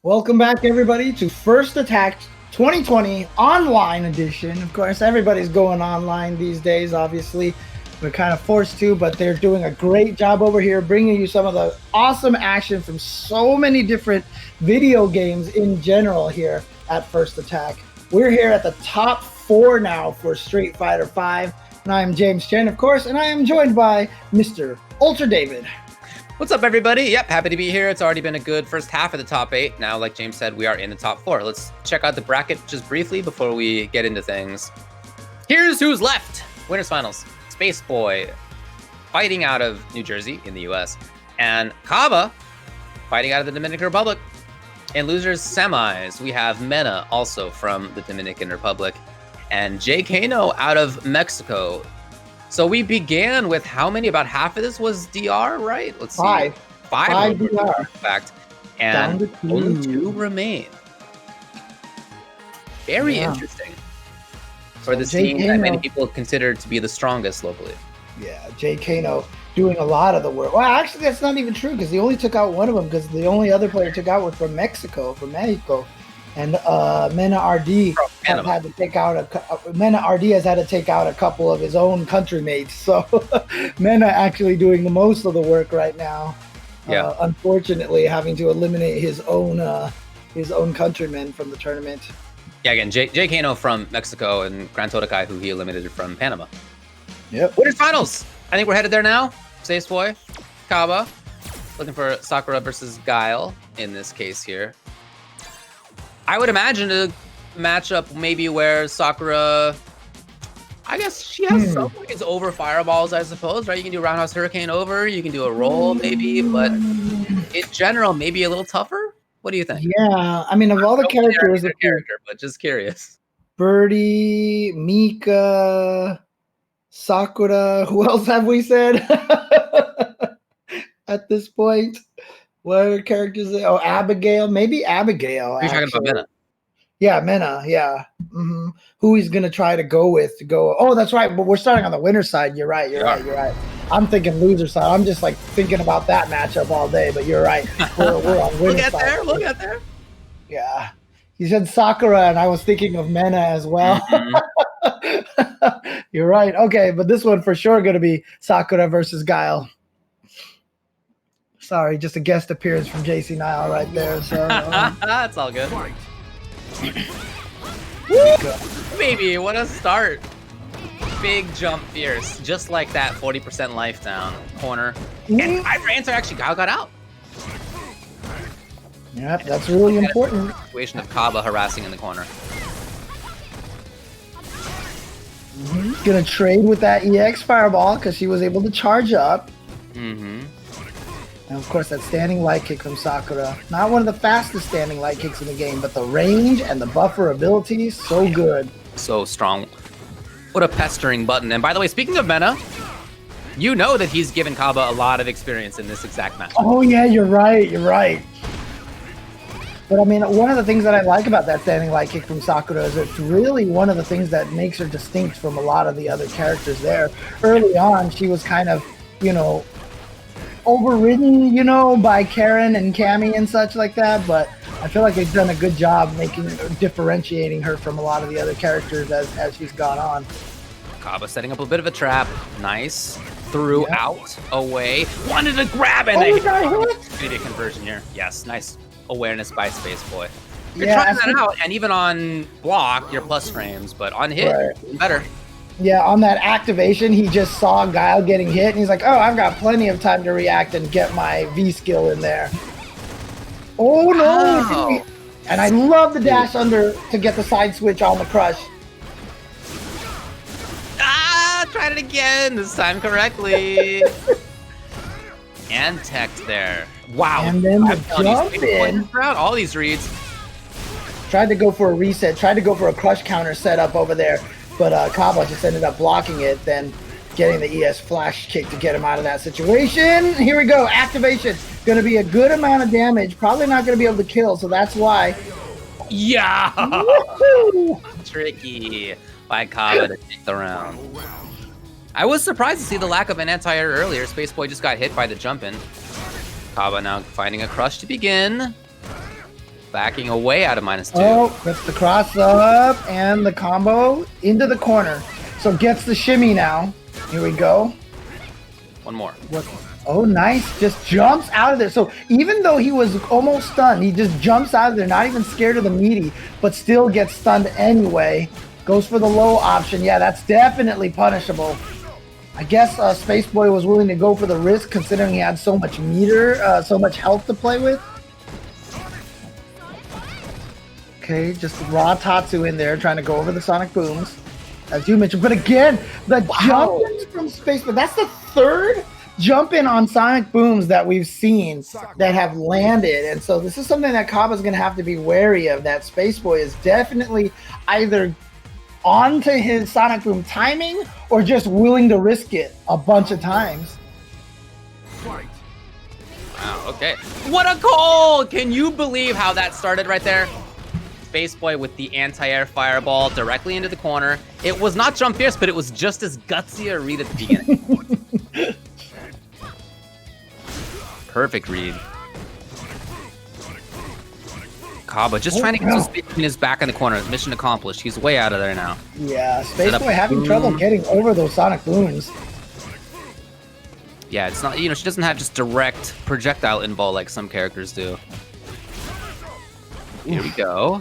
Welcome back, everybody, to First Attack 2020 Online Edition. Of course, everybody's going online these days, obviously. We're kind of forced to, but they're doing a great job over here bringing you some of the awesome action from so many different video games in general here at First Attack. We're here at the top 4 now for Street Fighter V, and I am James Chen, of course, and I am joined by Mr. Ultra David. What's up, everybody? Yep, happy to be here. It's already been a good first half of the top 8. Now, like James said, we are in the top 4. Let's check out the bracket just briefly before we get into things. Here's who's left. Winners finals. Spaceboy fighting out of New Jersey in the US. And Caba fighting out of the Dominican Republic. In losers semis, we have Mena also from the Dominican Republic. And Jay Kano out of Mexico. So we began with how many? About half of this was DR, right? Let's see. Five DR. In fact. And only 2 remain. Very interesting. For the scene that many people consider to be the strongest locally. Yeah, Jay Kano doing a lot of the work. Well, actually, that's not even true because he only took out one of them because the only other player took out was from Mexico. And Mena RD has had to take out a couple of his own country mates. So Mena actually doing the most of the work right now. Yeah. Unfortunately, having to eliminate his own countrymen from the tournament. Yeah, again, Jay Kano from Mexico and Gran Todokai, who he eliminated from Panama. Yep. Winners finals. I think we're headed there now. Spaceboy, Caba, looking for Sakura versus Guile in this case here. I would imagine a matchup maybe where Sakura, I guess she has some ways over fireballs, I suppose, right? You can do Roundhouse Hurricane over, you can do a roll maybe, but in general, maybe a little tougher. What do you think? Yeah, I mean, of all the characters, but just curious. Birdie, Mika, Sakura, who else have we said at this point? What other characters? Oh, Abigail. Maybe Abigail. You're talking about Mena. Yeah, Mena. Yeah. Mm-hmm. Who he's going to try to go with to go. Oh, that's right. But we're starting on the winner side. You're right. You're right. I'm thinking loser side. I'm just like thinking about that matchup all day. But you're right. We're on winner side. Look at there. Yeah. You said Sakura, and I was thinking of Mena as well. You're right. Okay, but this one for sure going to be Sakura versus Guile. Sorry, just a guest appearance from JC Nile right there. So that's all good. Baby, what a start. Big jump fierce. Just like that 40% life down corner. And 5 answer actually got out. Yep, that's really important. Situation of Caba harassing in the corner. Gonna trade with that EX fireball because she was able to charge up. And of course, that standing light kick from Sakura. Not one of the fastest standing light kicks in the game, but the range and the buffer ability, so good. So strong. What a pestering button. And by the way, speaking of Mena, you know that he's given Caba a lot of experience in this exact match. Oh yeah, you're right. But I mean, one of the things that I like about that standing light kick from Sakura is it's really one of the things that makes her distinct from a lot of the other characters there. Early on, she was kind of, overridden, by Karen and Cammy and such like that, but I feel like they've done a good job differentiating her from a lot of the other characters as she's gone on. Caba setting up a bit of a trap. Nice. Threw out, away. Wanted to grab and immediate conversion here. Yes, nice awareness by Spaceboy. You're trying that out, and even on block, you're plus frames, but on hit, better. Yeah, on that activation, he just saw Guile getting hit, and he's like, oh, I've got plenty of time to react and get my V-skill in there. Oh, no. Wow. And I love the dash under to get the side switch on the crush. Tried it again, this time correctly. And teched there. Wow. And then the jump in. All these reads. Tried to go for a reset, tried to go for a crush counter setup over there. But Caba just ended up blocking it, then getting the ES flash kick to get him out of that situation. Here we go, activation. Going to be a good amount of damage. Probably not going to be able to kill, so that's why. Yeah! Tricky by Caba to take the round. I was surprised to see the lack of an anti-air earlier. Spaceboy just got hit by the jump-in. Caba now finding a crush to begin. backing away out of -2. Oh, gets the cross up and the combo into the corner. So gets the shimmy now. Here we go. One more. What? Oh, nice. Just jumps out of there. So even though he was almost stunned, he just jumps out of there, not even scared of the meaty, but still gets stunned anyway. Goes for the low option. Yeah, that's definitely punishable. I guess Spaceboy was willing to go for the risk considering he had so much meter, so much health to play with. Okay, just raw Tatsu in there trying to go over the Sonic Booms, as you mentioned. But again, the jump in from Spaceboy, that's the third jump in on Sonic Booms that we've seen that have landed. And so this is something that Caba's going to have to be wary of, that Spaceboy is definitely either onto his Sonic Boom timing or just willing to risk it a bunch of times. Wow, okay. What a call! Can you believe how that started right there? Spaceboy with the anti-air fireball directly into the corner. It was not jump fierce, but it was just as gutsy a read at the beginning. Perfect read. Caba just trying to get some space in his back in the corner. Mission accomplished. He's way out of there now. Yeah, Spaceboy having trouble getting over those Sonic Booms. Yeah, it's not, you know, she doesn't have just direct projectile invul like some characters do. Here we go.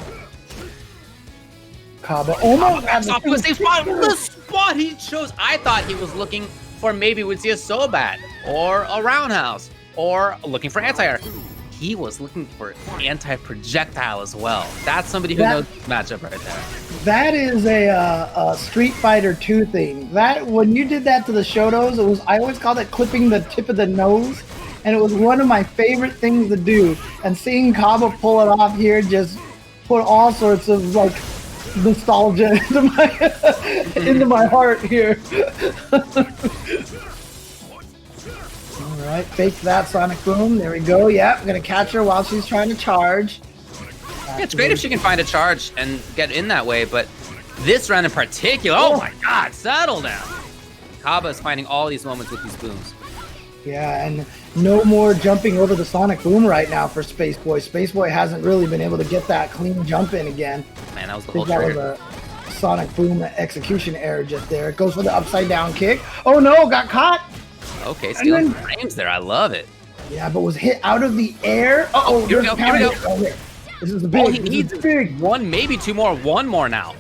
Caba almost had off to a safe spot. The spot he chose. I thought he was looking for, maybe we'd see a Sobat or a Roundhouse or looking for anti-air. He was looking for anti-projectile as well. That's somebody who knows this matchup right there. That is a Street Fighter 2 thing. That when you did that to the Shotos, it was, I always called it clipping the tip of the nose, and it was one of my favorite things to do. And seeing Caba pull it off here just put all sorts of like nostalgia into my heart here. All right, fake that Sonic Boom. There we go. Yeah, I'm gonna catch her while she's trying to charge. Yeah, it's great if she can find a charge and get in that way, but this round in particular, oh my God, settle down. Caba is finding all these moments with these booms. Yeah, and no more jumping over the Sonic Boom right now for Spaceboy. Spaceboy hasn't really been able to get that clean jump in again. Man, that was the I whole think that trigger. was a Sonic Boom execution error just there. It goes for the upside down kick. Oh no, got caught. Okay, stealing frames there. I love it. Yeah, but was hit out of the air. Uh-oh, here we go. Here we go. Oh, here. This is the big. Oh, he needs big one, maybe two more. One more now.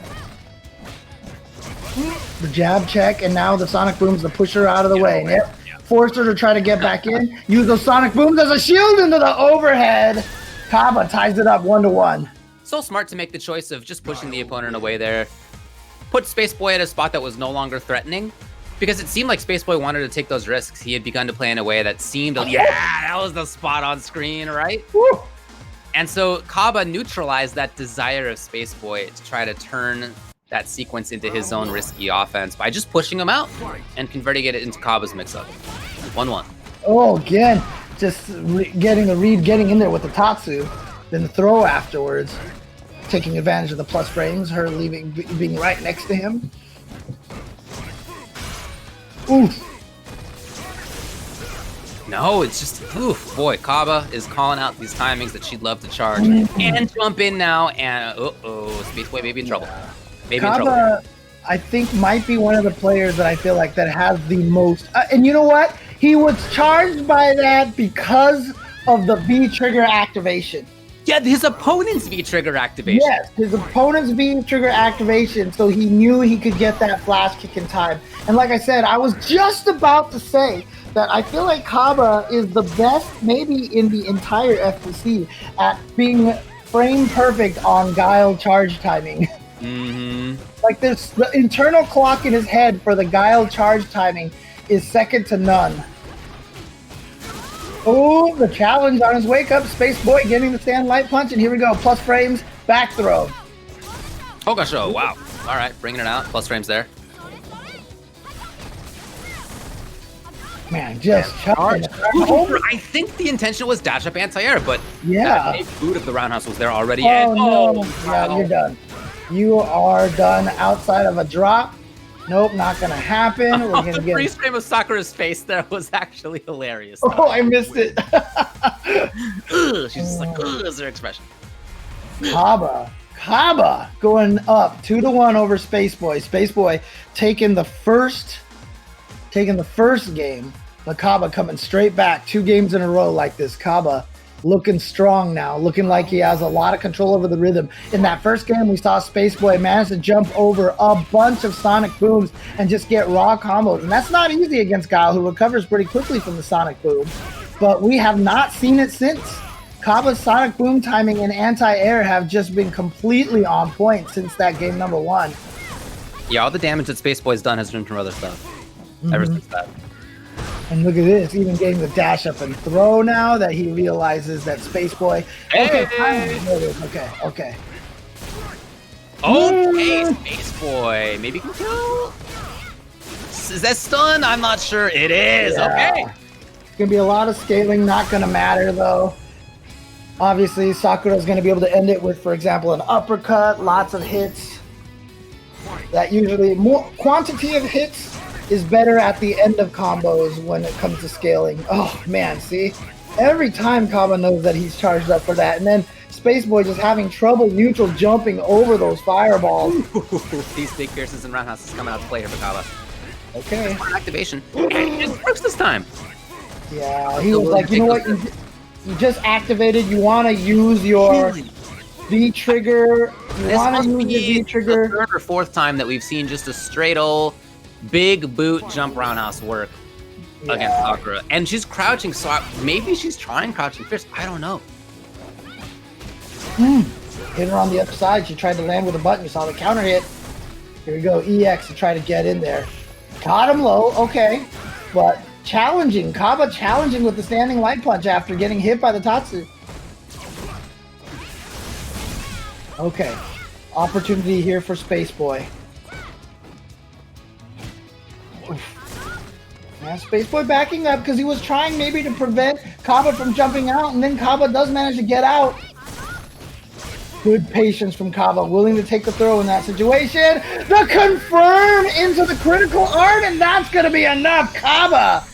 The jab check, and now the Sonic Booms to push her out of the way. Yep. Force her to try to get back in. Use those Sonic Booms as a shield into the overhead. Caba ties it up 1-1. So smart to make the choice of just pushing the opponent away there. Put Spaceboy at a spot that was no longer threatening, because it seemed like Spaceboy wanted to take those risks. He had begun to play in a way that seemed, yeah, that was the spot on screen, right? Woo. And so Caba neutralized that desire of Spaceboy to try to turn that sequence into his own risky offense by just pushing him out and converting it into Caba's mix-up. 1-1. Oh, again, just getting the read, getting in there with the Tatsu, then the throw afterwards, taking advantage of the plus frames, her being right next to him. Oof. No, it's just, oof, boy, Caba is calling out these timings that she'd love to charge. And jump in now, and Spaceboy may be in trouble. Maybe in trouble. Caba, I think, might be one of the players that I feel like that has the most, and you know what? He was charged by that because of the V-trigger activation. Yeah, his opponent's V-trigger activation. Yes, his opponent's V-trigger activation, so he knew he could get that flash kick in time. And like I said, I was just about to say that I feel like Caba is the best, maybe in the entire FTC, at being frame perfect on Guile charge timing. Mm-hmm. Like this, the internal clock in his head for the Guile charge timing is second to none. Oh, the challenge on his wake up. Spaceboy getting the stand light punch, and here we go. Plus frames, back throw. Oh gosh, oh wow. All right, bringing it out. Plus frames there. Man, just chucking it. I think the intention was dash up anti-air, but yeah, a boot of the roundhouse was there already. Oh no, yeah, you're done. You are done outside of a drop. Nope, not gonna happen. We're gonna the get freeze frame of Sakura's face there was actually hilarious. Oh, I missed it. Ugh, she's just like, ugh, is her expression. Caba going up 2-1 over Spaceboy. Spaceboy taking the first game, but Caba coming straight back 2 games in a row like this. Caba looking strong now, looking like he has a lot of control over the rhythm. In that first game, we saw Spaceboy manage to jump over a bunch of sonic booms and just get raw combos, and that's not easy against Guile, who recovers pretty quickly from the sonic boom. But we have not seen it since. Caba's sonic boom timing and anti-air have just been completely on point since that game number 1. Yeah, all the damage that Spaceboy's done has been from other stuff. Ever since that. And look at this, even getting the dash up and throw now that he realizes that Spaceboy. Okay, okay. Okay, Spaceboy. Maybe can kill. Is that stun? I'm not sure. It is. Yeah. Okay. It's gonna be a lot of scaling, not gonna matter though. Obviously, Sakura's gonna be able to end it with, for example, an uppercut, lots of hits. That usually, more quantity of hits is better at the end of combos when it comes to scaling. Oh man, see? Every time Caba knows that he's charged up for that, and then Spaceboy just having trouble neutral jumping over those fireballs. These big pierces and roundhouses coming out to play here for Caba. Okay. Activation. And it works this time. Yeah, he was like, you know what? You just activated. You want to use your V trigger. You want to use your V trigger. The 3rd or 4th time that we've seen just a straight old big boot jump roundhouse work against Sakura. And she's crouching, so maybe she's trying crouching fierce. I don't know. Hit her on the other side. She tried to land with a button. You saw the counter hit. Here we go. EX to try to get in there. Caught him low. Okay. But challenging. Caba challenging with the standing light punch after getting hit by the Tatsu. Okay. Opportunity here for Spaceboy. Yeah, Spaceboy backing up because he was trying maybe to prevent Caba from jumping out, and then Caba does manage to get out. Good patience from Caba, willing to take the throw in that situation. The confirm into the critical art, and that's going to be enough. Caba,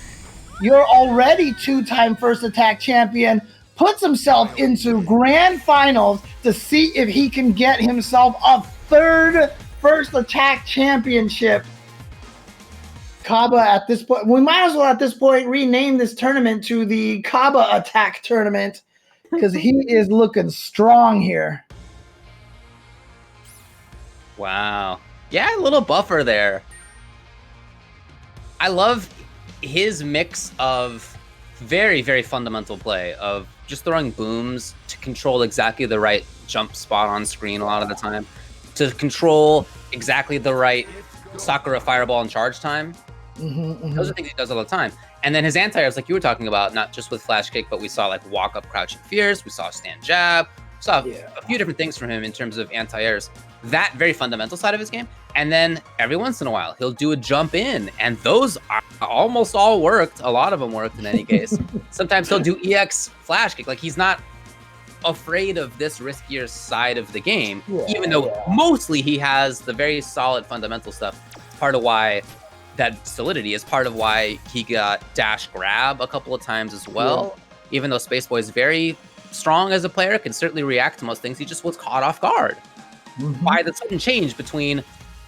you're already 2-time first attack champion, puts himself into grand finals to see if he can get himself a 3rd first attack championship. Caba at this point, we might as well at this point rename this tournament to the Caba Attack Tournament because he is looking strong here. Wow. Yeah, a little buffer there. I love his mix of very, very fundamental play of just throwing booms to control exactly the right jump spot on screen a lot of the time, to control exactly the right Sakura fireball and charge time. Those are things he does all the time. And then his anti-airs, like you were talking about, not just with flash kick, but we saw like walk up crouching fierce, we saw stand jab, we saw a few different things from him in terms of anti-airs. That very fundamental side of his game. And then every once in a while, he'll do a jump in, and those are almost all worked. A lot of them worked in any case. Sometimes he'll do EX flash kick. Like, he's not afraid of this riskier side of the game, even though mostly he has the very solid fundamental stuff. Part of why that solidity is part of why he got dash grab a couple of times as well. Even though Spaceboy is very strong as a player, can certainly react to most things, he just was caught off guard by the sudden change between,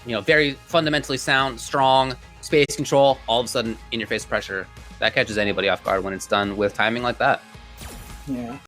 you know, very fundamentally sound, strong space control, all of a sudden in your face pressure. That catches anybody off guard when it's done with timing like that. Yeah.